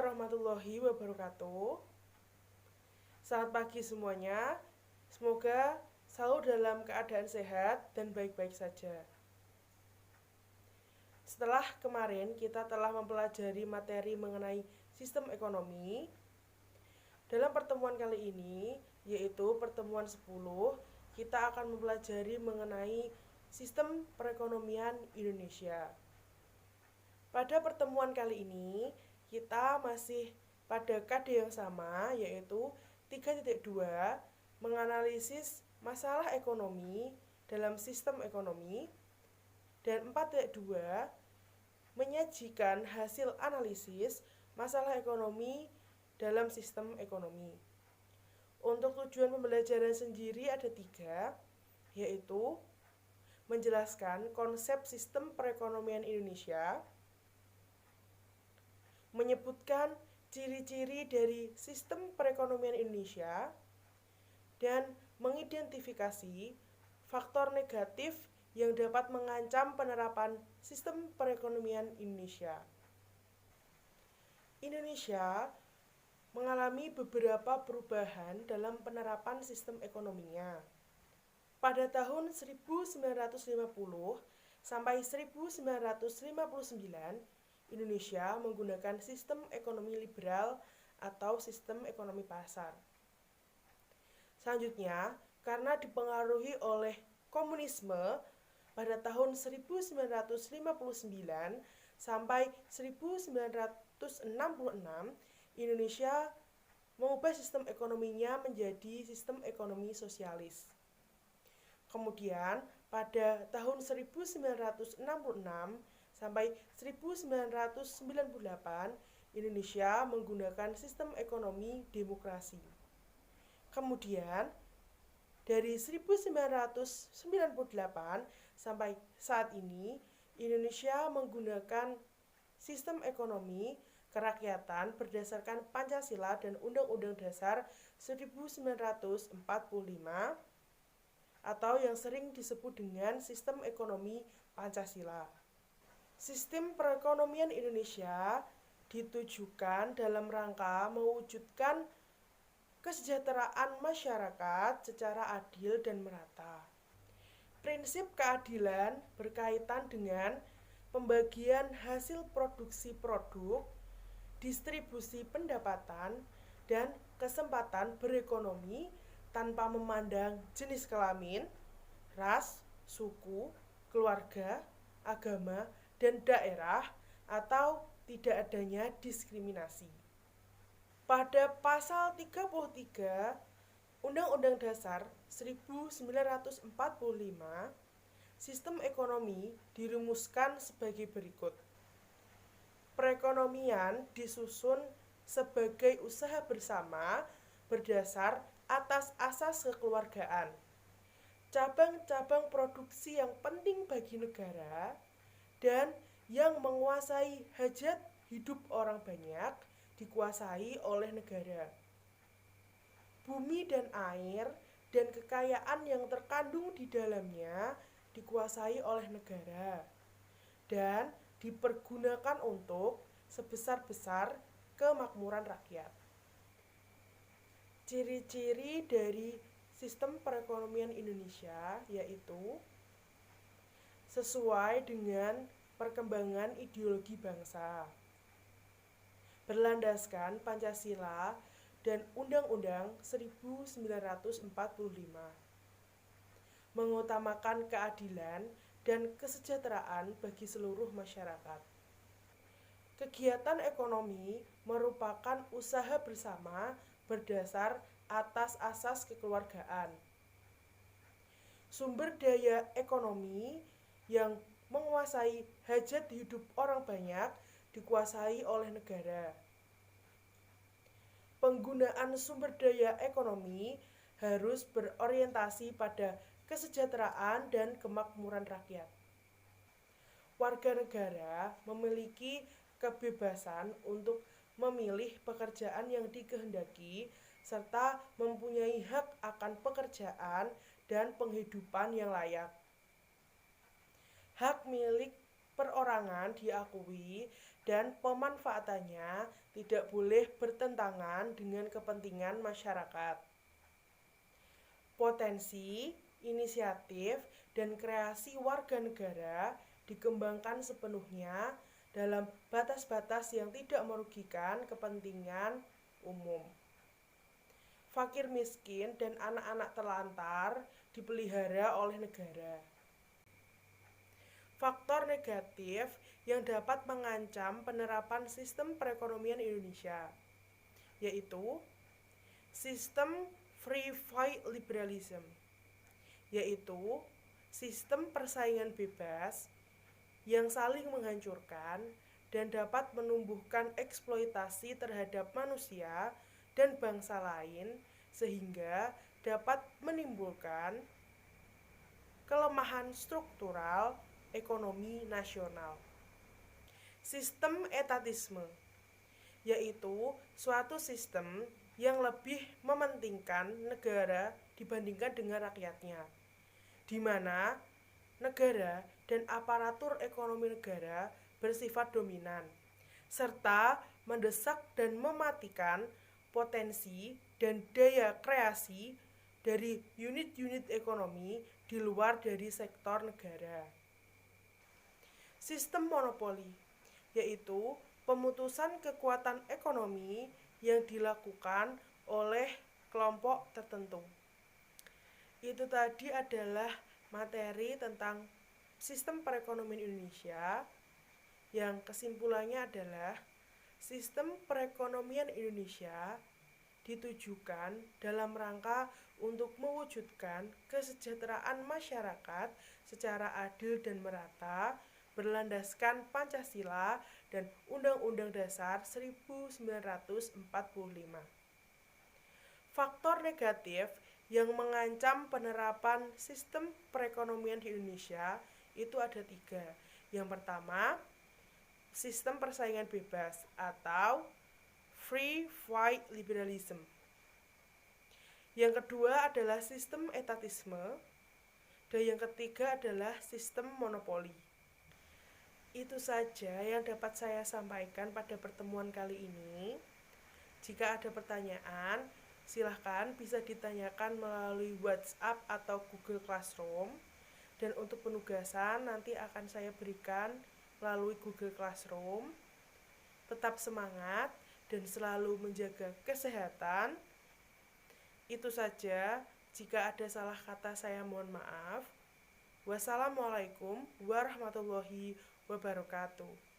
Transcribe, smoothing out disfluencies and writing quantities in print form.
warahmatullahi wabarakatuh. Selamat pagi semuanya. Semoga selalu dalam keadaan sehat dan baik-baik saja. Setelah kemarin kita telah mempelajari materi mengenai sistem ekonomi, dalam pertemuan kali ini, yaitu pertemuan 10, kita akan mempelajari mengenai sistem perekonomian Indonesia. Pada pertemuan kali ini, kita masih pada KD yang sama, yaitu 3.2, menganalisis masalah ekonomi dalam sistem ekonomi, dan 4.2, menyajikan hasil analisis masalah ekonomi dalam sistem ekonomi. Untuk tujuan pembelajaran sendiri ada 3, yaitu menjelaskan konsep sistem perekonomian Indonesia, menyebutkan ciri-ciri dari sistem perekonomian Indonesia, dan mengidentifikasi faktor negatif yang dapat mengancam penerapan sistem perekonomian Indonesia. Indonesia mengalami beberapa perubahan dalam penerapan sistem ekonominya. Pada tahun 1950 sampai 1959, Indonesia menggunakan sistem ekonomi liberal atau sistem ekonomi pasar. Selanjutnya, karena dipengaruhi oleh komunisme pada tahun 1959 sampai 1966, Indonesia mengubah sistem ekonominya menjadi sistem ekonomi sosialis. Kemudian, pada tahun 1966 sampai 1998, Indonesia menggunakan sistem ekonomi demokrasi. Kemudian, dari 1998 sampai saat ini, Indonesia menggunakan sistem ekonomi kerakyatan berdasarkan Pancasila dan Undang-Undang Dasar 1945 atau yang sering disebut dengan sistem ekonomi Pancasila. Sistem perekonomian Indonesia ditujukan dalam rangka mewujudkan kesejahteraan masyarakat secara adil dan merata. Prinsip keadilan berkaitan dengan pembagian hasil produksi produk, distribusi pendapatan, dan kesempatan berekonomi tanpa memandang jenis kelamin, ras, suku, keluarga, agama, dan daerah, atau tidak adanya diskriminasi. Pada pasal 33 Undang-Undang Dasar 1945, sistem ekonomi dirumuskan sebagai berikut. Perekonomian disusun sebagai usaha bersama berdasar atas asas kekeluargaan. Cabang-cabang produksi yang penting bagi negara dan yang menguasai hajat hidup orang banyak dikuasai oleh negara. Bumi dan air dan kekayaan yang terkandung di dalamnya dikuasai oleh negara dan dipergunakan untuk sebesar-besar kemakmuran rakyat. Ciri-ciri dari sistem perekonomian Indonesia yaitu sesuai dengan perkembangan ideologi bangsa, berlandaskan Pancasila dan Undang-Undang 1945, mengutamakan keadilan dan kesejahteraan bagi seluruh masyarakat. Kegiatan ekonomi merupakan usaha bersama berdasar atas asas kekeluargaan. Sumber daya ekonomi yang menguasai hajat hidup orang banyak dikuasai oleh negara. Penggunaan sumber daya ekonomi harus berorientasi pada kesejahteraan dan kemakmuran rakyat. Warga negara memiliki kebebasan untuk memilih pekerjaan yang dikehendaki serta mempunyai hak akan pekerjaan dan penghidupan yang layak. Hak milik perorangan diakui dan pemanfaatannya tidak boleh bertentangan dengan kepentingan masyarakat. Potensi, inisiatif, dan kreasi warga negara dikembangkan sepenuhnya dalam batas-batas yang tidak merugikan kepentingan umum. Fakir miskin dan anak-anak terlantar dipelihara oleh negara. Faktor negatif yang dapat mengancam penerapan sistem perekonomian Indonesia, yaitu sistem free fight liberalism, yaitu sistem persaingan bebas yang saling menghancurkan dan dapat menumbuhkan eksploitasi terhadap manusia dan bangsa lain sehingga dapat menimbulkan kelemahan struktural ekonomi nasional. Sistem etatisme, yaitu suatu sistem yang lebih mementingkan negara dibandingkan dengan rakyatnya, di mana negara dan aparatur ekonomi negara bersifat dominan, serta mendesak dan mematikan potensi dan daya kreasi dari unit-unit ekonomi di luar dari sektor negara. Sistem monopoli, yaitu pemutusan kekuatan ekonomi yang dilakukan oleh kelompok tertentu. Itu tadi adalah materi tentang sistem perekonomian Indonesia, yang kesimpulannya adalah sistem perekonomian Indonesia ditujukan dalam rangka untuk mewujudkan kesejahteraan masyarakat secara adil dan merata berlandaskan Pancasila dan Undang-Undang Dasar 1945. Faktor negatif yang mengancam penerapan sistem perekonomian di Indonesia itu ada 3. Yang pertama, sistem persaingan bebas atau free fight liberalism. Yang kedua adalah sistem etatisme, dan yang ketiga adalah sistem monopoli. Itu saja yang dapat saya sampaikan pada pertemuan kali ini. Jika ada pertanyaan, silahkan bisa ditanyakan melalui WhatsApp atau Google Classroom. Dan untuk penugasan nanti akan saya berikan melalui Google Classroom. Tetap semangat dan selalu menjaga kesehatan. Itu saja, jika ada salah kata saya mohon maaf. Wassalamualaikum warahmatullahi wabarakatuh.